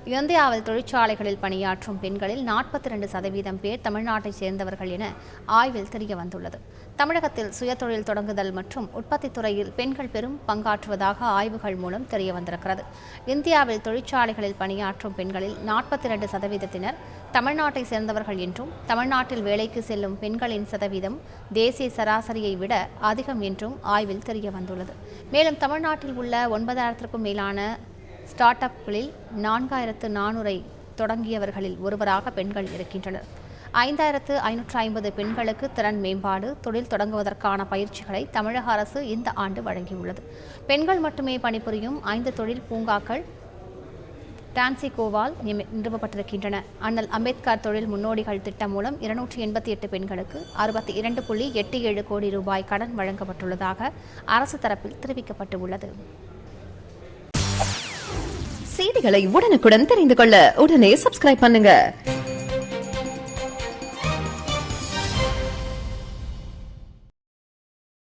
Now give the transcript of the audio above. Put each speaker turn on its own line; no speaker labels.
இந்தியாவில் தொழிற்சாலைகளில் பணியாற்றும் பெண்களில் 42% பேர் தமிழ்நாட்டைச் சேர்ந்தவர்கள் என ஆய்வில் தெரியவந்துள்ளது. தமிழகத்தில் சுயதொழில் தொடங்குதல் மற்றும் உற்பத்தித் துறையில் பெண்கள் பெரும் பங்காற்றுவதாக ஆய்வுகள் மூலம் தெரியவந்திருக்கிறது. இந்தியாவில் தொழிற்சாலைகளில் பணியாற்றும் பெண்களில் 42%தினர் தமிழ்நாட்டை சேர்ந்தவர்கள் என்றும், தமிழ்நாட்டில் வேலைக்கு செல்லும் பெண்களின் சதவீதம் தேசிய சராசரியை விட அதிகம் என்றும் ஆய்வில் தெரியவந்துள்ளது. மேலும் தமிழ்நாட்டில் உள்ள 9,000க்கும் மேலான ஸ்டார்ட் அப்களில் 4,400 தொடங்கியவர்களில் ஒருவராக பெண்கள் இருக்கின்றனர். 5,550 பெண்களுக்கு திறன் மேம்பாடு, தொழில் தொடங்குவதற்கான பயிற்சிகளை தமிழக அரசு இந்த ஆண்டு வழங்கியுள்ளது. பெண்கள் மட்டுமே பணிபுரியும் 5 தொழில் பூங்காக்கள் டான்சிகோவால் நிறுவப்பட்டிருக்கின்றன. அண்ணல் அம்பேத்கர் தொழில் முன்னோடிகள் திட்டம் மூலம் 288 பெண்களுக்கு 62.87 கோடி ரூபாய் கடன் வழங்கப்பட்டுள்ளதாக அரசு தரப்பில் தெரிவிக்கப்பட்டுள்ளது.
செய்திகளை உடனுக்குடன் தெரிந்து கொள்ள உடனே சப்ஸ்கிரைப் பண்ணுங்க.